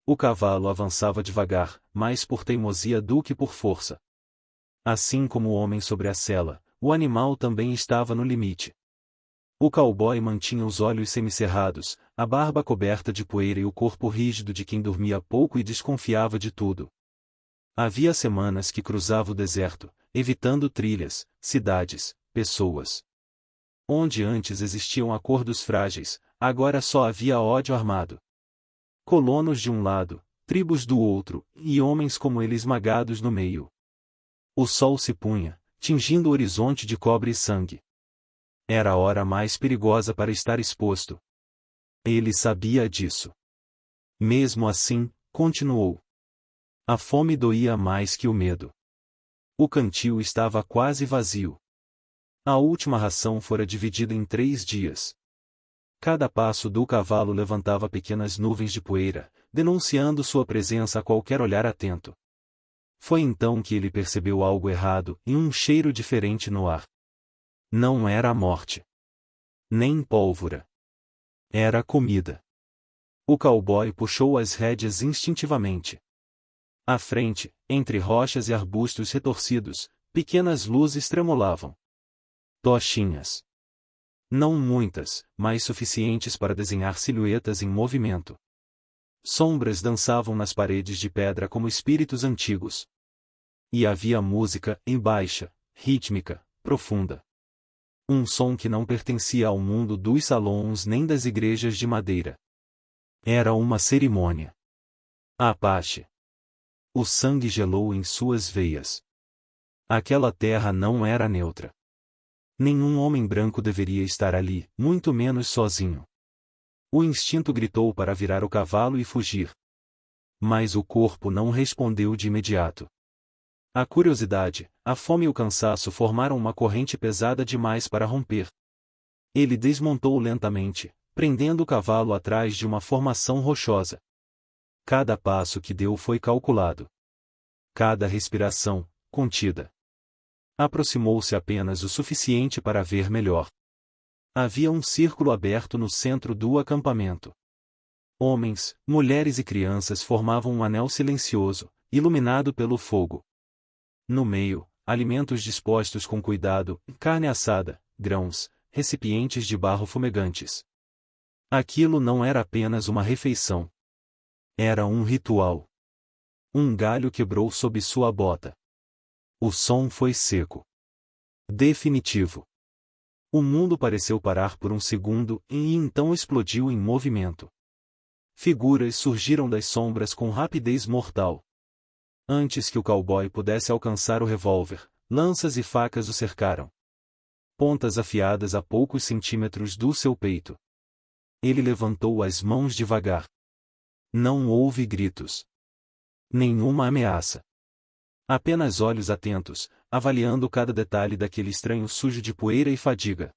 O cavalo avançava devagar, mais por teimosia do que por força. Assim como o homem sobre a sela, o animal também estava no limite. O cowboy mantinha os olhos semicerrados, a barba coberta de poeira e o corpo rígido de quem dormia pouco e desconfiava de tudo. Havia semanas que cruzava o deserto, evitando trilhas, cidades, pessoas. Onde antes existiam acordos frágeis, agora só havia ódio armado. Colonos de um lado, tribos do outro, e homens como ele esmagados no meio. O sol se punha, tingindo o horizonte de cobre e sangue. Era a hora mais perigosa para estar exposto. Ele sabia disso. Mesmo assim, continuou. A fome doía mais que o medo. O cantil estava quase vazio. A última ração fora dividida em 3 dias. Cada passo do cavalo levantava pequenas nuvens de poeira, denunciando sua presença a qualquer olhar atento. Foi então que ele percebeu algo errado e um cheiro diferente no ar. Não era a morte. Nem pólvora. Era comida. O cowboy puxou as rédeas instintivamente. À frente, entre rochas e arbustos retorcidos, pequenas luzes tremulavam. Tochinhas. Não muitas, mas suficientes para desenhar silhuetas em movimento. Sombras dançavam nas paredes de pedra como espíritos antigos. E havia música, em baixa, rítmica, profunda. Um som que não pertencia ao mundo dos salões nem das igrejas de madeira. Era uma cerimônia. Apache. O sangue gelou em suas veias. Aquela terra não era neutra. Nenhum homem branco deveria estar ali, muito menos sozinho. O instinto gritou para virar o cavalo e fugir. Mas o corpo não respondeu de imediato. A curiosidade, a fome e o cansaço formaram uma corrente pesada demais para romper. Ele desmontou lentamente, prendendo o cavalo atrás de uma formação rochosa. Cada passo que deu foi calculado. Cada respiração, contida. Aproximou-se apenas o suficiente para ver melhor. Havia um círculo aberto no centro do acampamento. Homens, mulheres e crianças formavam um anel silencioso, iluminado pelo fogo. No meio, alimentos dispostos com cuidado, carne assada, grãos, recipientes de barro fumegantes. Aquilo não era apenas uma refeição. Era um ritual. Um galho quebrou sob sua bota. O som foi seco. Definitivo. O mundo pareceu parar por um segundo e então explodiu em movimento. Figuras surgiram das sombras com rapidez mortal. Antes que o cowboy pudesse alcançar o revólver, lanças e facas o cercaram. Pontas afiadas a poucos centímetros do seu peito. Ele levantou as mãos devagar. Não houve gritos. Nenhuma ameaça. Apenas olhos atentos, avaliando cada detalhe daquele estranho sujo de poeira e fadiga.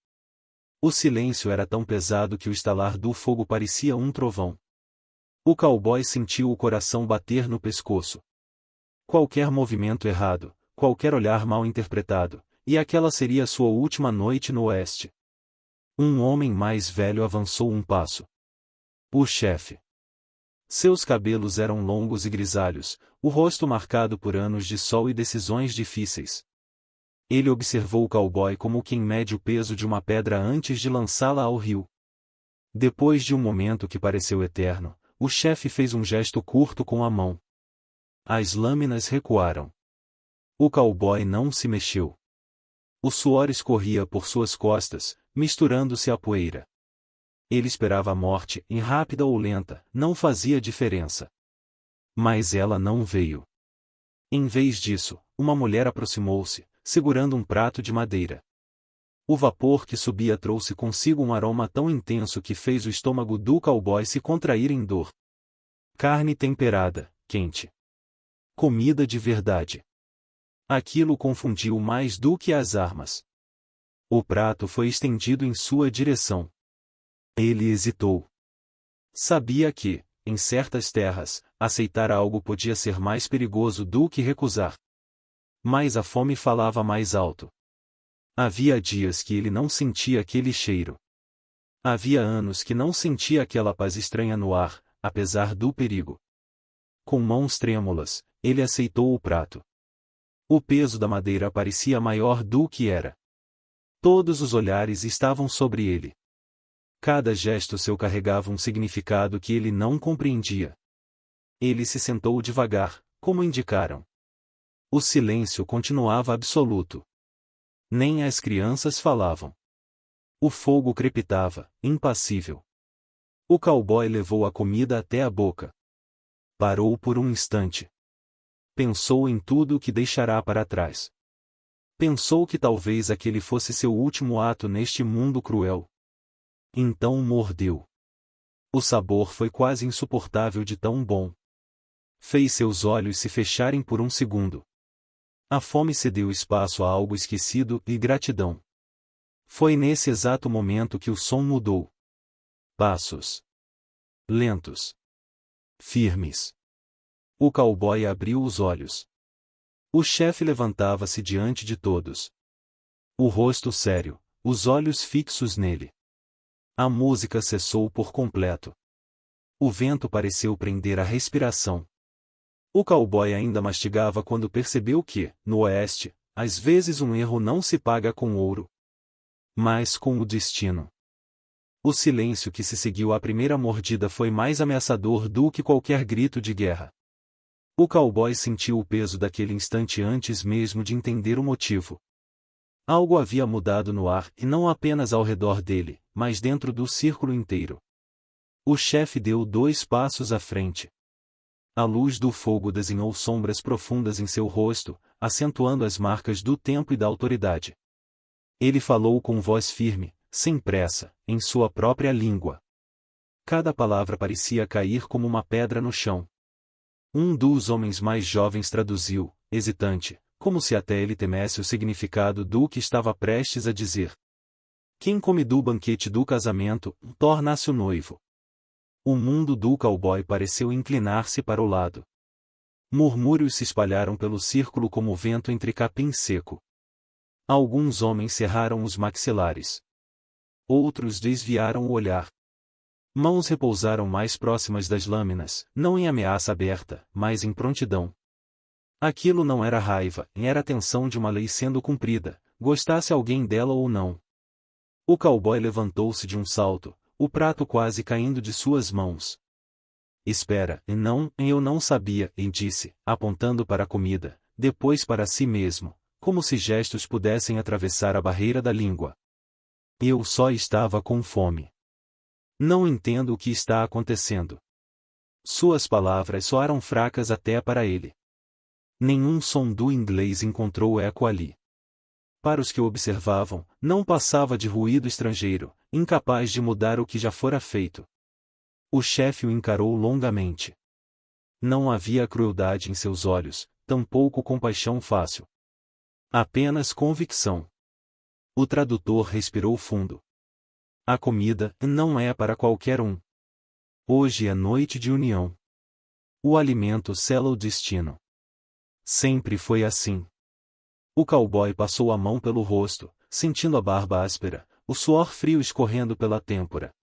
O silêncio era tão pesado que o estalar do fogo parecia um trovão. O cowboy sentiu o coração bater no pescoço. Qualquer movimento errado, qualquer olhar mal interpretado, e aquela seria sua última noite no oeste. Um homem mais velho avançou um passo. O chefe. Seus cabelos eram longos e grisalhos, o rosto marcado por anos de sol e decisões difíceis. Ele observou o cowboy como quem mede o peso de uma pedra antes de lançá-la ao rio. Depois de um momento que pareceu eterno, o chefe fez um gesto curto com a mão. As lâminas recuaram. O cowboy não se mexeu. O suor escorria por suas costas, misturando-se à poeira. Ele esperava a morte, em rápida ou lenta, não fazia diferença. Mas ela não veio. Em vez disso, uma mulher aproximou-se, segurando um prato de madeira. O vapor que subia trouxe consigo um aroma tão intenso que fez o estômago do cowboy se contrair em dor. Carne temperada, quente. Comida de verdade. Aquilo confundiu mais do que as armas. O prato foi estendido em sua direção. Ele hesitou. Sabia que, em certas terras, aceitar algo podia ser mais perigoso do que recusar. Mas a fome falava mais alto. Havia dias que ele não sentia aquele cheiro. Havia anos que não sentia aquela paz estranha no ar, apesar do perigo. Com mãos trêmulas, ele aceitou o prato. O peso da madeira parecia maior do que era. Todos os olhares estavam sobre ele. Cada gesto seu carregava um significado que ele não compreendia. Ele se sentou devagar, como indicaram. O silêncio continuava absoluto. Nem as crianças falavam. O fogo crepitava, impassível. O cowboy levou a comida até a boca. Parou por um instante. Pensou em tudo o que deixará para trás. Pensou que talvez aquele fosse seu último ato neste mundo cruel. Então mordeu. O sabor foi quase insuportável de tão bom. Fez seus olhos se fecharem por um segundo. A fome cedeu espaço a algo esquecido e gratidão. Foi nesse exato momento que o som mudou. Passos. Lentos. Firmes. O cowboy abriu os olhos. O chefe levantava-se diante de todos. O rosto sério, os olhos fixos nele. A música cessou por completo. O vento pareceu prender a respiração. O cowboy ainda mastigava quando percebeu que, no oeste, às vezes um erro não se paga com ouro, mas com o destino. O silêncio que se seguiu à primeira mordida foi mais ameaçador do que qualquer grito de guerra. O cowboy sentiu o peso daquele instante antes mesmo de entender o motivo. Algo havia mudado no ar e não apenas ao redor dele, mas dentro do círculo inteiro. O chefe deu 2 passos à frente. A luz do fogo desenhou sombras profundas em seu rosto, acentuando as marcas do tempo e da autoridade. Ele falou com voz firme, sem pressa, em sua própria língua. Cada palavra parecia cair como uma pedra no chão. Um dos homens mais jovens traduziu, hesitante, como se até ele temesse o significado do que estava prestes a dizer. Quem come do banquete do casamento, torna-se o noivo. O mundo do cowboy pareceu inclinar-se para o lado. Murmúrios se espalharam pelo círculo como o vento entre capim seco. Alguns homens cerraram os maxilares. Outros desviaram o olhar. Mãos repousaram mais próximas das lâminas, não em ameaça aberta, mas em prontidão. Aquilo não era raiva, era a tensão de uma lei sendo cumprida, gostasse alguém dela ou não. O cowboy levantou-se de um salto, o prato quase caindo de suas mãos. Espera, eu não sabia, e disse, apontando para a comida, depois para si mesmo, como se gestos pudessem atravessar a barreira da língua. Eu só estava com fome. Não entendo o que está acontecendo. Suas palavras soaram fracas até para ele. Nenhum som do inglês encontrou eco ali. Para os que o observavam, não passava de ruído estrangeiro, incapaz de mudar o que já fora feito. O chefe o encarou longamente. Não havia crueldade em seus olhos, tampouco compaixão fácil. Apenas convicção. O tradutor respirou fundo. A comida não é para qualquer um. Hoje é noite de união. O alimento sela o destino. Sempre foi assim. O cowboy passou a mão pelo rosto, sentindo a barba áspera, o suor frio escorrendo pela têmpora.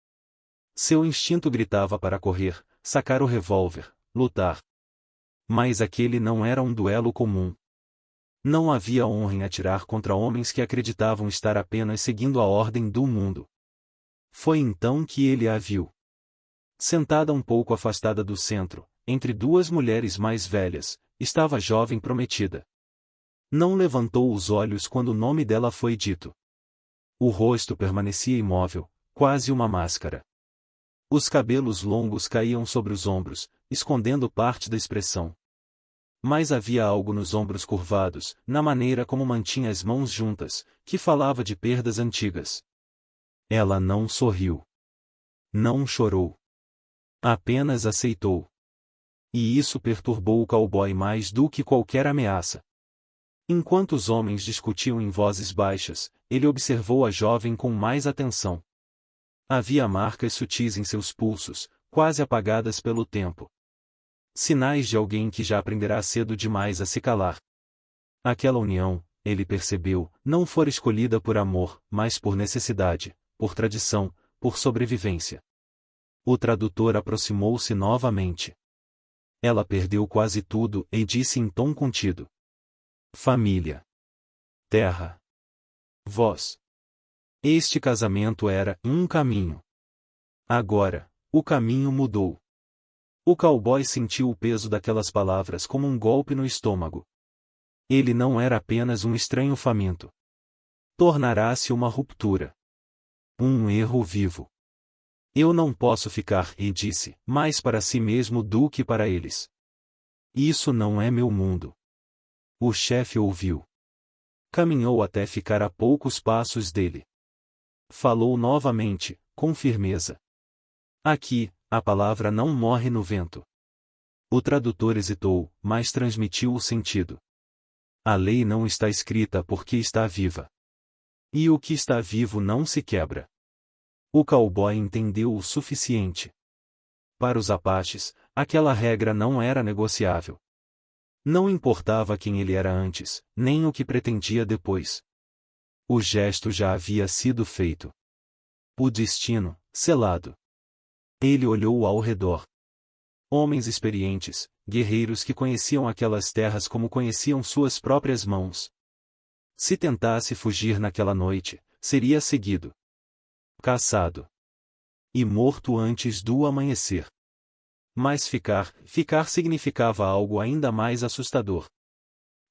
Seu instinto gritava para correr, sacar o revólver, lutar. Mas aquele não era um duelo comum. Não havia honra em atirar contra homens que acreditavam estar apenas seguindo a ordem do mundo. Foi então que ele a viu. Sentada um pouco afastada do centro, entre 2 mulheres mais velhas, estava a jovem prometida. Não levantou os olhos quando o nome dela foi dito. O rosto permanecia imóvel, quase uma máscara. Os cabelos longos caíam sobre os ombros, escondendo parte da expressão. Mas havia algo nos ombros curvados, na maneira como mantinha as mãos juntas, que falava de perdas antigas. Ela não sorriu. Não chorou. Apenas aceitou. E isso perturbou o cowboy mais do que qualquer ameaça. Enquanto os homens discutiam em vozes baixas, ele observou a jovem com mais atenção. Havia marcas sutis em seus pulsos, quase apagadas pelo tempo. Sinais de alguém que já aprenderá cedo demais a se calar. Aquela união, ele percebeu, não fora escolhida por amor, mas por necessidade, por tradição, por sobrevivência. O tradutor aproximou-se novamente. Ela perdeu quase tudo e disse em tom contido: família, terra, voz. Este casamento era um caminho. Agora, o caminho mudou. O cowboy sentiu o peso daquelas palavras como um golpe no estômago. Ele não era apenas um estranho faminto. Tornará-se uma ruptura. Um erro vivo. Eu não posso ficar, e disse, mais para si mesmo do que para eles. Isso não é meu mundo. O chefe ouviu. Caminhou até ficar a poucos passos dele. Falou novamente, com firmeza. Aqui, a palavra não morre no vento. O tradutor hesitou, mas transmitiu o sentido. A lei não está escrita porque está viva. E o que está vivo não se quebra. O cowboy entendeu o suficiente. Para os apaches, aquela regra não era negociável. Não importava quem ele era antes, nem o que pretendia depois. O gesto já havia sido feito. O destino, selado. Ele olhou ao redor. Homens experientes, guerreiros que conheciam aquelas terras como conheciam suas próprias mãos. Se tentasse fugir naquela noite, seria seguido, caçado e morto antes do amanhecer. Mas ficar significava algo ainda mais assustador.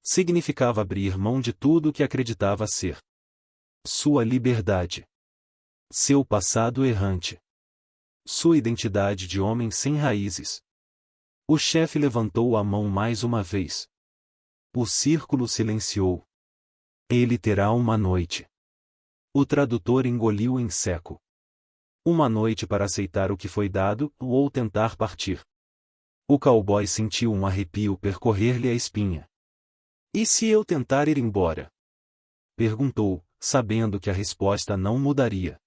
Significava abrir mão de tudo que acreditava ser sua liberdade, seu passado errante, sua identidade de homem sem raízes. O chefe levantou a mão mais uma vez. O círculo silenciou. Ele terá uma noite. O tradutor engoliu em seco. Uma noite para aceitar o que foi dado, ou tentar partir. O cowboy sentiu um arrepio percorrer-lhe a espinha. E se eu tentar ir embora? Perguntou, sabendo que a resposta não mudaria.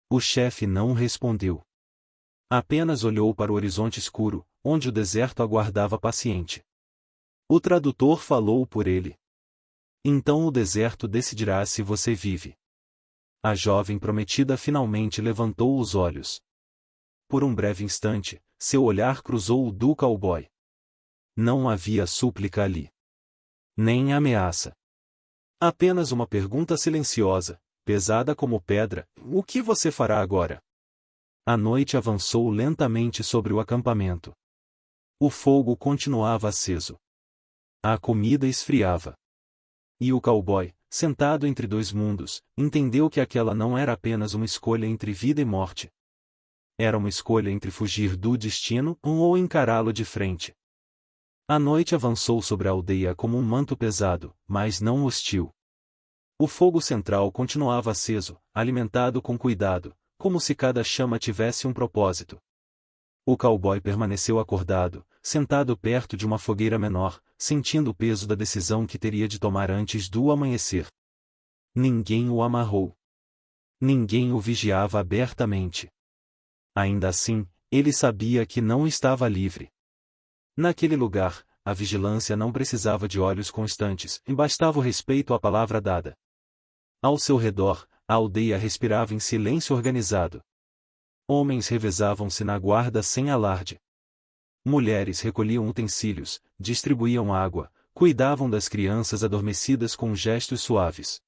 O chefe não respondeu. Apenas olhou para o horizonte escuro, onde o deserto aguardava paciente. O tradutor falou por ele. Então o deserto decidirá se você vive. A jovem prometida finalmente levantou os olhos. Por um breve instante, seu olhar cruzou o do cowboy. Não havia súplica ali. Nem ameaça. Apenas uma pergunta silenciosa, pesada como pedra: o que você fará agora? A noite avançou lentamente sobre o acampamento. O fogo continuava aceso. A comida esfriava. E o cowboy, sentado entre dois mundos, entendeu que aquela não era apenas uma escolha entre vida e morte. Era uma escolha entre fugir do destino ou encará-lo de frente. A noite avançou sobre a aldeia como um manto pesado, mas não hostil. O fogo central continuava aceso, alimentado com cuidado, como se cada chama tivesse um propósito. O cowboy permaneceu acordado, sentado perto de uma fogueira menor, sentindo o peso da decisão que teria de tomar antes do amanhecer. Ninguém o amarrou. Ninguém o vigiava abertamente. Ainda assim, ele sabia que não estava livre. Naquele lugar, a vigilância não precisava de olhos constantes, e bastava o respeito à palavra dada. Ao seu redor, a aldeia respirava em silêncio organizado. Homens revezavam-se na guarda sem alarde. Mulheres recolhiam utensílios, distribuíam água, cuidavam das crianças adormecidas com gestos suaves.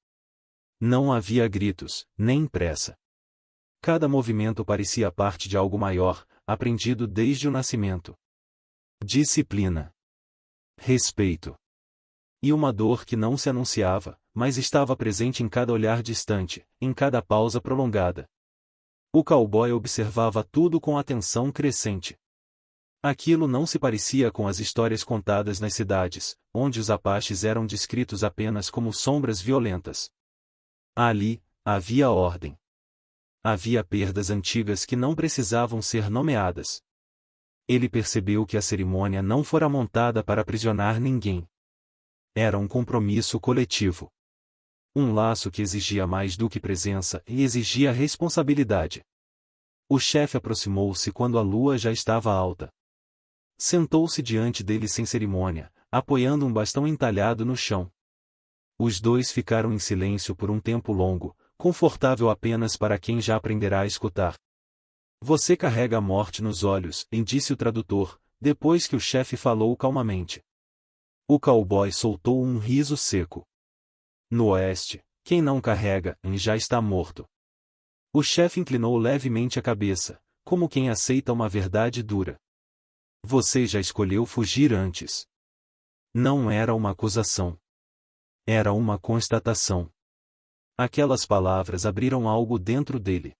Não havia gritos, nem pressa. Cada movimento parecia parte de algo maior, aprendido desde o nascimento. Disciplina. Respeito. E uma dor que não se anunciava, mas estava presente em cada olhar distante, em cada pausa prolongada. O cowboy observava tudo com atenção crescente. Aquilo não se parecia com as histórias contadas nas cidades, onde os apaches eram descritos apenas como sombras violentas. Ali, havia ordem. Havia perdas antigas que não precisavam ser nomeadas. Ele percebeu que a cerimônia não fora montada para aprisionar ninguém. Era um compromisso coletivo. Um laço que exigia mais do que presença e exigia responsabilidade. O chefe aproximou-se quando a lua já estava alta. Sentou-se diante dele sem cerimônia, apoiando um bastão entalhado no chão. Os dois ficaram em silêncio por um tempo longo, confortável apenas para quem já aprenderá a escutar. Você carrega a morte nos olhos, disse o tradutor, depois que o chefe falou calmamente. O cowboy soltou um riso seco. No oeste, quem não carrega, já está morto. O chefe inclinou levemente a cabeça, como quem aceita uma verdade dura. Você já escolheu fugir antes. Não era uma acusação. Era uma constatação. Aquelas palavras abriram algo dentro dele.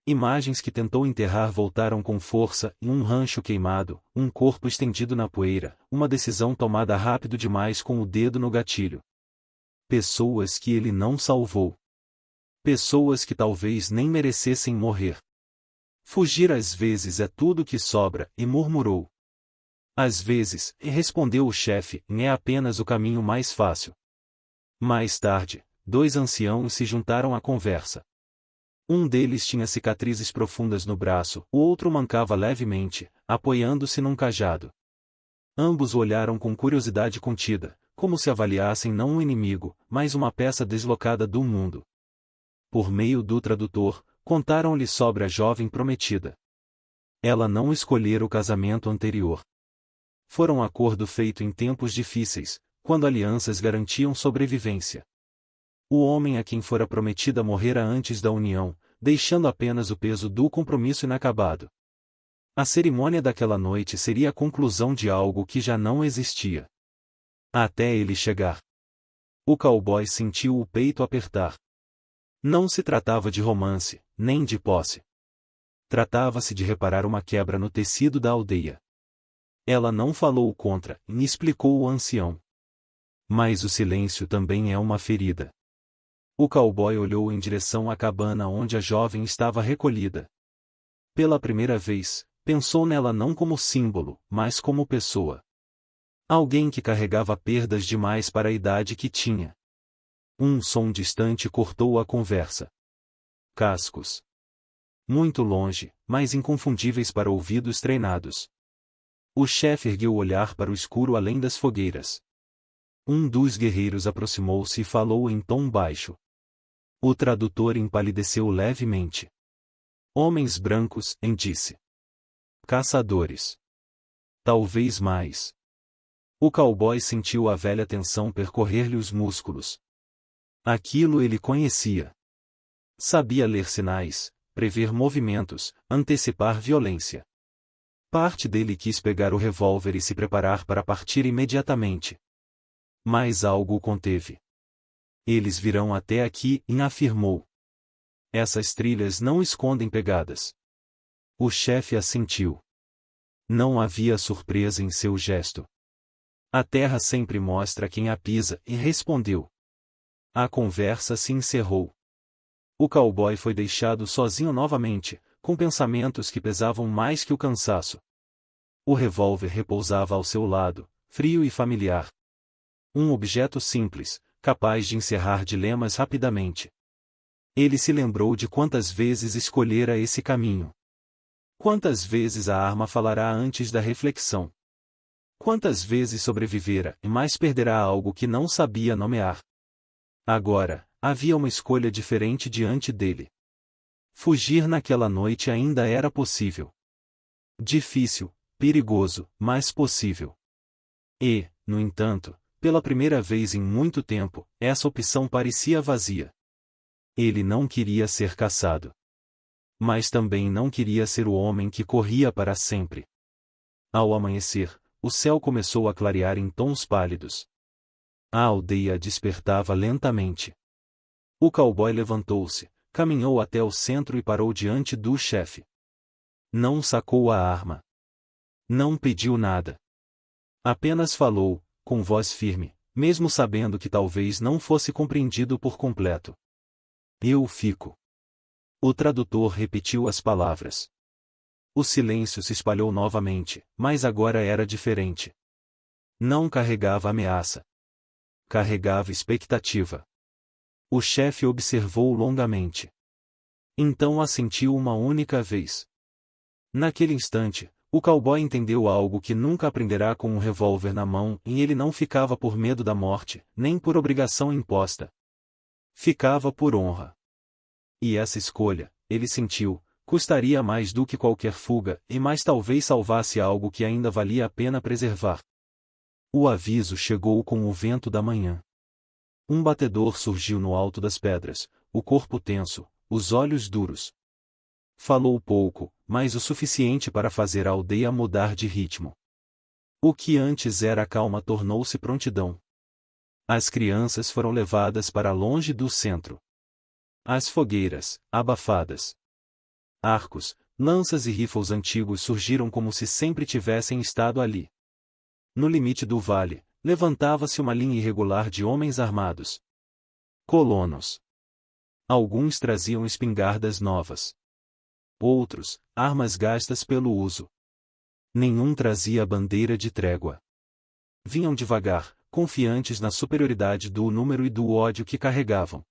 Imagens que tentou enterrar voltaram com força, e um rancho queimado, um corpo estendido na poeira, uma decisão tomada rápido demais com o dedo no gatilho. Pessoas que ele não salvou. Pessoas que talvez nem merecessem morrer. Fugir às vezes é tudo que sobra, e murmurou. Às vezes, respondeu o chefe, é apenas o caminho mais fácil. Mais tarde, dois anciãos se juntaram à conversa. Um deles tinha cicatrizes profundas no braço, o outro mancava levemente, apoiando-se num cajado. Ambos o olharam com curiosidade contida, como se avaliassem não um inimigo, mas uma peça deslocada do mundo. Por meio do tradutor, contaram-lhe sobre a jovem prometida. Ela não escolhera o casamento anterior. Fora um acordo feito em tempos difíceis, quando alianças garantiam sobrevivência. O homem a quem fora prometida morrera antes da união, deixando apenas o peso do compromisso inacabado. A cerimônia daquela noite seria a conclusão de algo que já não existia. Até ele chegar. O cowboy sentiu o peito apertar. Não se tratava de romance, nem de posse. Tratava-se de reparar uma quebra no tecido da aldeia. Ela não falou contra, nem explicou o ancião. Mas o silêncio também é uma ferida. O cowboy olhou em direção à cabana onde a jovem estava recolhida. Pela primeira vez, pensou nela não como símbolo, mas como pessoa. Alguém que carregava perdas demais para a idade que tinha. Um som distante cortou a conversa. Cascos. Muito longe, mas inconfundíveis para ouvidos treinados. O chefe ergueu o olhar para o escuro além das fogueiras. Um dos guerreiros aproximou-se e falou em tom baixo. O tradutor empalideceu levemente. Homens brancos, disse. Caçadores. Talvez mais. O cowboy sentiu a velha tensão percorrer-lhe os músculos. Aquilo ele conhecia. Sabia ler sinais, prever movimentos, antecipar violência. Parte dele quis pegar o revólver e se preparar para partir imediatamente. Mas algo o conteve. Eles virão até aqui, afirmou. Essas trilhas não escondem pegadas. O chefe assentiu. Não havia surpresa em seu gesto. A terra sempre mostra quem a pisa, e respondeu. A conversa se encerrou. O cowboy foi deixado sozinho novamente, com pensamentos que pesavam mais que o cansaço. O revólver repousava ao seu lado, frio e familiar. Um objeto simples, capaz de encerrar dilemas rapidamente. Ele se lembrou de quantas vezes escolhera esse caminho. Quantas vezes a arma falará antes da reflexão. Quantas vezes sobrevivera, mas perderá algo que não sabia nomear. Agora, havia uma escolha diferente diante dele. Fugir naquela noite ainda era possível. Difícil, perigoso, mas possível. E, no entanto, pela primeira vez em muito tempo, essa opção parecia vazia. Ele não queria ser caçado. Mas também não queria ser o homem que corria para sempre. Ao amanhecer, o céu começou a clarear em tons pálidos. A aldeia despertava lentamente. O cowboy levantou-se, caminhou até o centro e parou diante do chefe. Não sacou a arma. Não pediu nada. Apenas falou, com voz firme, mesmo sabendo que talvez não fosse compreendido por completo. Eu fico. O tradutor repetiu as palavras. O silêncio se espalhou novamente, mas agora era diferente. Não carregava ameaça. Carregava expectativa. O chefe observou longamente. Então assentiu uma única vez. Naquele instante, o cowboy entendeu algo que nunca aprenderá com um revólver na mão, e ele não ficava por medo da morte, nem por obrigação imposta. Ficava por honra. E essa escolha, ele sentiu, custaria mais do que qualquer fuga, e mais talvez salvasse algo que ainda valia a pena preservar. O aviso chegou com o vento da manhã. Um batedor surgiu no alto das pedras, o corpo tenso, os olhos duros. Falou pouco, mas o suficiente para fazer a aldeia mudar de ritmo. O que antes era calma tornou-se prontidão. As crianças foram levadas para longe do centro. As fogueiras, abafadas. Arcos, lanças e rifles antigos surgiram como se sempre tivessem estado ali. No limite do vale, levantava-se uma linha irregular de homens armados. Colonos. Alguns traziam espingardas novas. Outros, armas gastas pelo uso. Nenhum trazia a bandeira de trégua. Vinham devagar, confiantes na superioridade do número e do ódio que carregavam.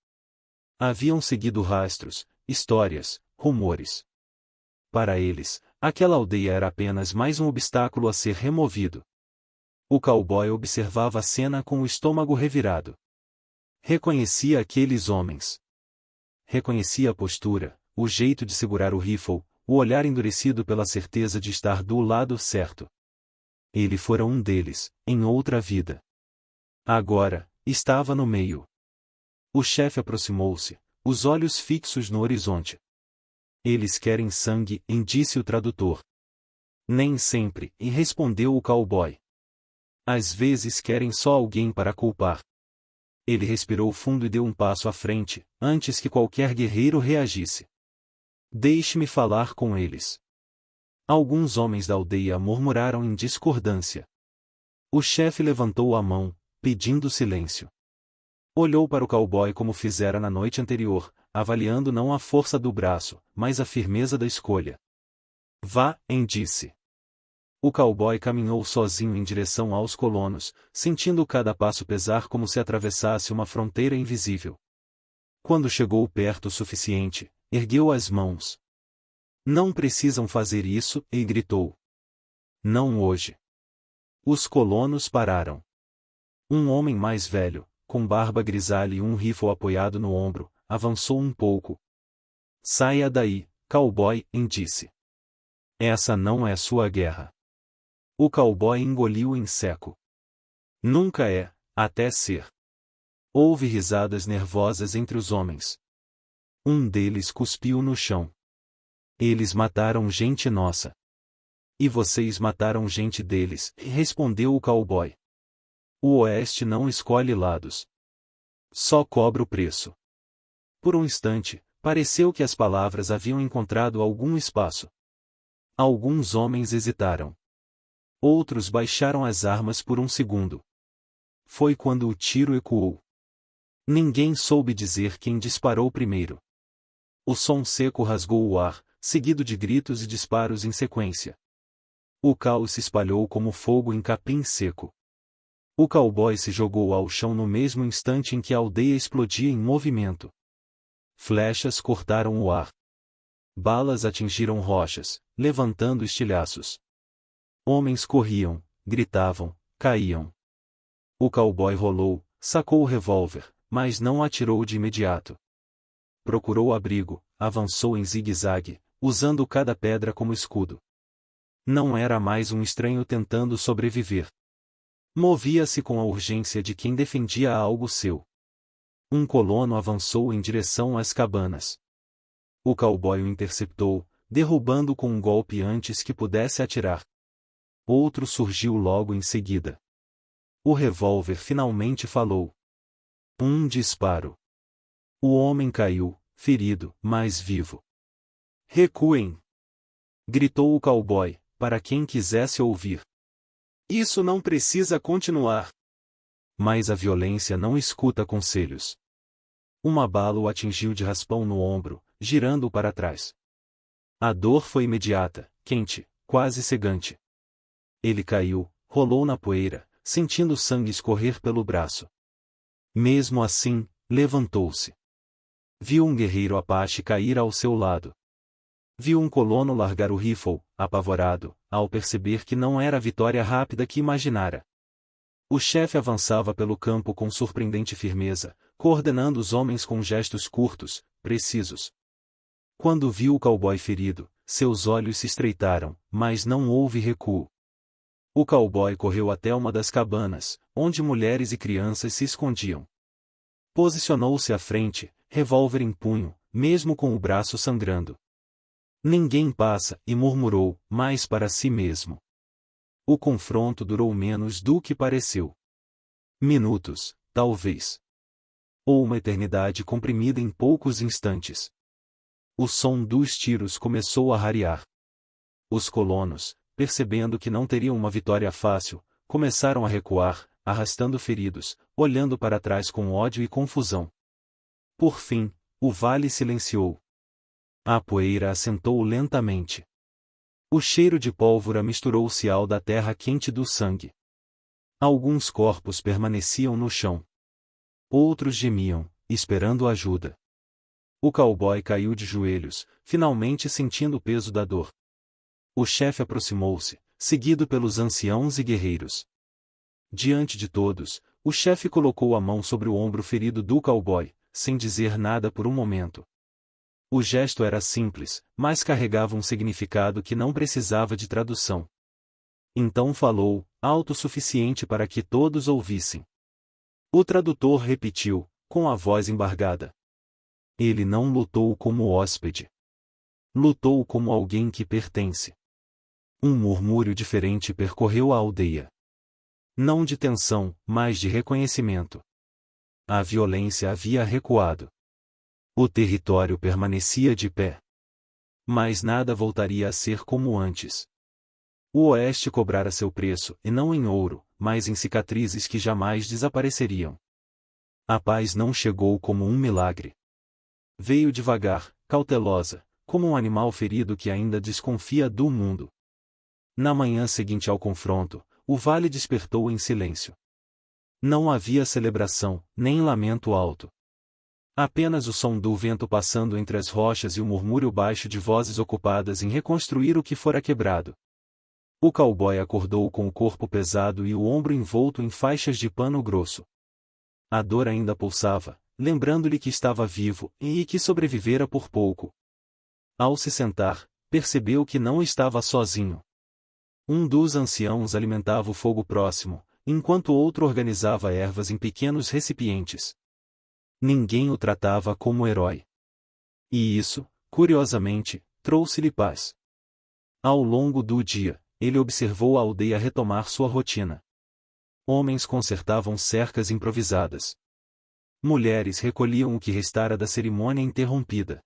Haviam seguido rastros, histórias, rumores. Para eles, aquela aldeia era apenas mais um obstáculo a ser removido. O cowboy observava a cena com o estômago revirado. Reconhecia aqueles homens. Reconhecia a postura, o jeito de segurar o rifle, o olhar endurecido pela certeza de estar do lado certo. Ele fora um deles, em outra vida. Agora, estava no meio. O chefe aproximou-se, os olhos fixos no horizonte. Eles querem sangue, disse o tradutor. Nem sempre, e respondeu o cowboy. Às vezes querem só alguém para culpar. Ele respirou fundo e deu um passo à frente, antes que qualquer guerreiro reagisse. Deixe-me falar com eles. Alguns homens da aldeia murmuraram em discordância. O chefe levantou a mão, pedindo silêncio. Olhou para o cowboy como fizera na noite anterior, avaliando não a força do braço, mas a firmeza da escolha. Vá, disse. O cowboy caminhou sozinho em direção aos colonos, sentindo cada passo pesar como se atravessasse uma fronteira invisível. Quando chegou perto o suficiente, ergueu as mãos. Não precisam fazer isso, e gritou. Não hoje. Os colonos pararam. Um homem mais velho, com barba grisalha e um rifle apoiado no ombro, avançou um pouco. Saia daí, cowboy, disse. Essa não é sua guerra. O cowboy engoliu em seco. Nunca é, até ser. Houve risadas nervosas entre os homens. Um deles cuspiu no chão. Eles mataram gente nossa. E vocês mataram gente deles, respondeu o cowboy. O Oeste não escolhe lados. Só cobra o preço. Por um instante, pareceu que as palavras haviam encontrado algum espaço. Alguns homens hesitaram. Outros baixaram as armas por um segundo. Foi quando o tiro ecoou. Ninguém soube dizer quem disparou primeiro. O som seco rasgou o ar, seguido de gritos e disparos em sequência. O caos se espalhou como fogo em capim seco. O cowboy se jogou ao chão no mesmo instante em que a aldeia explodia em movimento. Flechas cortaram o ar. Balas atingiram rochas, levantando estilhaços. Homens corriam, gritavam, caíam. O cowboy rolou, sacou o revólver, mas não atirou de imediato. Procurou abrigo, avançou em zigue-zague, usando cada pedra como escudo. Não era mais um estranho tentando sobreviver. Movia-se com a urgência de quem defendia algo seu. Um colono avançou em direção às cabanas. O cowboy o interceptou, derrubando-o com um golpe antes que pudesse atirar. Outro surgiu logo em seguida. O revólver finalmente falou. Um disparo. O homem caiu, ferido, mas vivo. Recuem! Gritou o cowboy, para quem quisesse ouvir. Isso não precisa continuar. Mas a violência não escuta conselhos. Uma bala o atingiu de raspão no ombro, girando-o para trás. A dor foi imediata, quente, quase cegante. Ele caiu, rolou na poeira, sentindo sangue escorrer pelo braço. Mesmo assim, levantou-se. Viu um guerreiro apache cair ao seu lado. Viu um colono largar o rifle, apavorado, ao perceber que não era a vitória rápida que imaginara. O chefe avançava pelo campo com surpreendente firmeza, coordenando os homens com gestos curtos, precisos. Quando viu o cowboy ferido, seus olhos se estreitaram, mas não houve recuo. O cowboy correu até uma das cabanas, onde mulheres e crianças se escondiam. Posicionou-se à frente, revólver em punho, mesmo com o braço sangrando. Ninguém passa, e murmurou, mas para si mesmo. O confronto durou menos do que pareceu. Minutos, talvez. Ou uma eternidade comprimida em poucos instantes. O som dos tiros começou a rarear. Os colonos, percebendo que não teriam uma vitória fácil, começaram a recuar, arrastando feridos, olhando para trás com ódio e confusão. Por fim, o vale silenciou. A poeira assentou lentamente. O cheiro de pólvora misturou-se ao da terra quente do sangue. Alguns corpos permaneciam no chão. Outros gemiam, esperando ajuda. O cowboy caiu de joelhos, finalmente sentindo o peso da dor. O chefe aproximou-se, seguido pelos anciãos e guerreiros. Diante de todos, o chefe colocou a mão sobre o ombro ferido do cowboy, sem dizer nada por um momento. O gesto era simples, mas carregava um significado que não precisava de tradução. Então falou, alto o suficiente para que todos ouvissem. O tradutor repetiu, com a voz embargada. Ele não lutou como hóspede. Lutou como alguém que pertence. Um murmúrio diferente percorreu a aldeia. Não de tensão, mas de reconhecimento. A violência havia recuado. O território permanecia de pé. Mas nada voltaria a ser como antes. O Oeste cobrara seu preço, e não em ouro, mas em cicatrizes que jamais desapareceriam. A paz não chegou como um milagre. Veio devagar, cautelosa, como um animal ferido que ainda desconfia do mundo. Na manhã seguinte ao confronto, o vale despertou em silêncio. Não havia celebração, nem lamento alto. Apenas o som do vento passando entre as rochas e o murmúrio baixo de vozes ocupadas em reconstruir o que fora quebrado. O cowboy acordou com o corpo pesado e o ombro envolto em faixas de pano grosso. A dor ainda pulsava, lembrando-lhe que estava vivo e que sobrevivera por pouco. Ao se sentar, percebeu que não estava sozinho. Um dos anciãos alimentava o fogo próximo, enquanto outro organizava ervas em pequenos recipientes. Ninguém o tratava como herói. E isso, curiosamente, trouxe-lhe paz. Ao longo do dia, ele observou a aldeia retomar sua rotina. Homens consertavam cercas improvisadas. Mulheres recolhiam o que restara da cerimônia interrompida.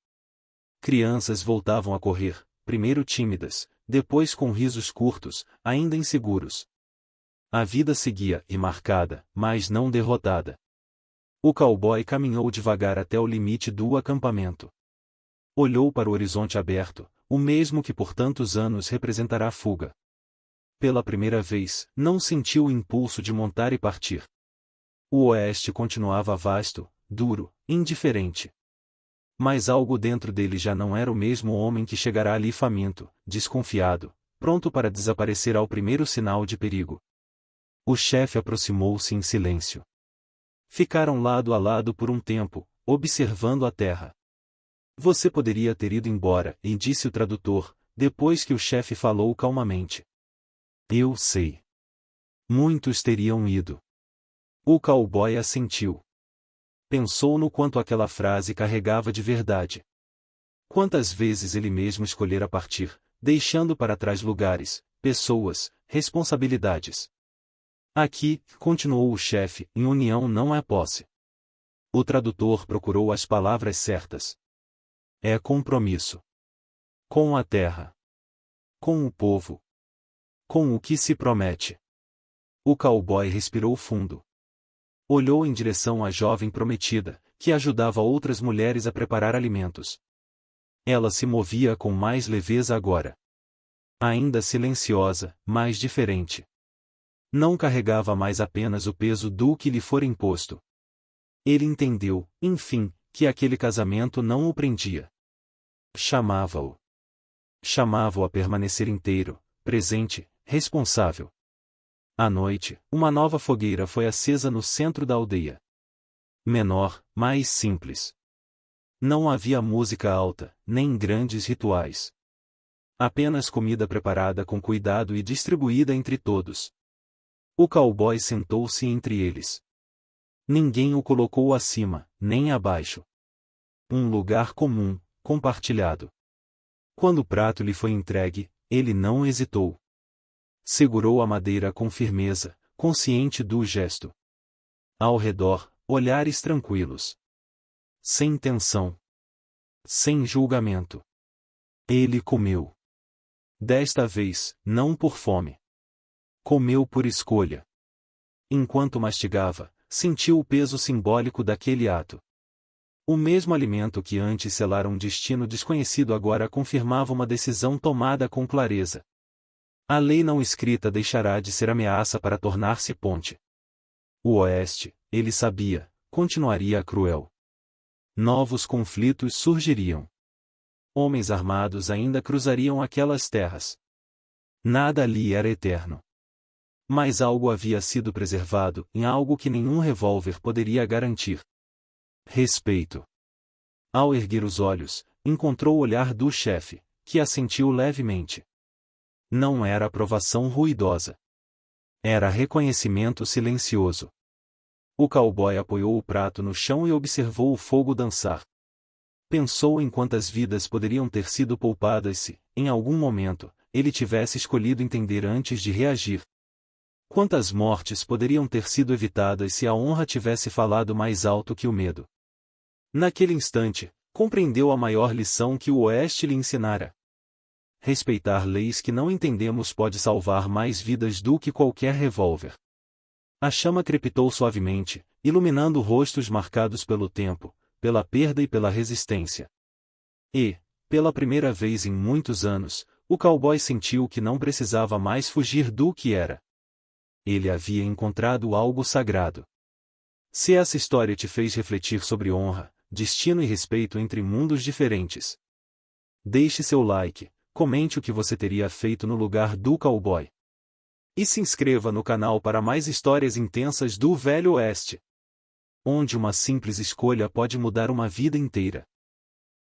Crianças voltavam a correr, primeiro tímidas, depois com risos curtos, ainda inseguros. A vida seguia, e marcada, mas não derrotada. O cowboy caminhou devagar até o limite do acampamento. Olhou para o horizonte aberto, o mesmo que por tantos anos representará a fuga. Pela primeira vez, não sentiu o impulso de montar e partir. O oeste continuava vasto, duro, indiferente. Mas algo dentro dele já não era o mesmo homem que chegará ali faminto, desconfiado, pronto para desaparecer ao primeiro sinal de perigo. O chefe aproximou-se em silêncio. Ficaram lado a lado por um tempo, observando a terra. Você poderia ter ido embora, e disse o tradutor, depois que o chefe falou calmamente. Eu sei. Muitos teriam ido. O cowboy assentiu. Pensou no quanto aquela frase carregava de verdade. Quantas vezes ele mesmo escolhera partir, deixando para trás lugares, pessoas, responsabilidades. Aqui, continuou o chefe, em união não é posse. O tradutor procurou as palavras certas. É compromisso. Com a terra. Com o povo. Com o que se promete. O cowboy respirou fundo. Olhou em direção à jovem prometida, que ajudava outras mulheres a preparar alimentos. Ela se movia com mais leveza agora. Ainda silenciosa, mas diferente. Não carregava mais apenas o peso do que lhe fora imposto. Ele entendeu, enfim, que aquele casamento não o prendia. Chamava-o. Chamava-o a permanecer inteiro, presente, responsável. À noite, uma nova fogueira foi acesa no centro da aldeia. Menor, mais simples. Não havia música alta, nem grandes rituais. Apenas comida preparada com cuidado e distribuída entre todos. O cowboy sentou-se entre eles. Ninguém o colocou acima, nem abaixo. Um lugar comum, compartilhado. Quando o prato lhe foi entregue, ele não hesitou. Segurou a madeira com firmeza, consciente do gesto. Ao redor, olhares tranquilos. Sem tensão. Sem julgamento. Ele comeu. Desta vez, não por fome. Comeu por escolha. Enquanto mastigava, sentiu o peso simbólico daquele ato. O mesmo alimento que antes selara um destino desconhecido agora confirmava uma decisão tomada com clareza. A lei não escrita deixará de ser ameaça para tornar-se ponte. O Oeste, ele sabia, continuaria cruel. Novos conflitos surgiriam. Homens armados ainda cruzariam aquelas terras. Nada ali era eterno. Mas algo havia sido preservado, em algo que nenhum revólver poderia garantir. Respeito. Ao erguer os olhos, encontrou o olhar do chefe, que assentiu levemente. Não era aprovação ruidosa. Era reconhecimento silencioso. O cowboy apoiou o prato no chão e observou o fogo dançar. Pensou em quantas vidas poderiam ter sido poupadas se, em algum momento, ele tivesse escolhido entender antes de reagir. Quantas mortes poderiam ter sido evitadas se a honra tivesse falado mais alto que o medo. Naquele instante, compreendeu a maior lição que o Oeste lhe ensinara. Respeitar leis que não entendemos pode salvar mais vidas do que qualquer revólver. A chama crepitou suavemente, iluminando rostos marcados pelo tempo, pela perda e pela resistência. E, pela primeira vez em muitos anos, o cowboy sentiu que não precisava mais fugir do que era. Ele havia encontrado algo sagrado. Se essa história te fez refletir sobre honra, destino e respeito entre mundos diferentes, deixe seu like, comente o que você teria feito no lugar do cowboy. E se inscreva no canal para mais histórias intensas do Velho Oeste, onde uma simples escolha pode mudar uma vida inteira.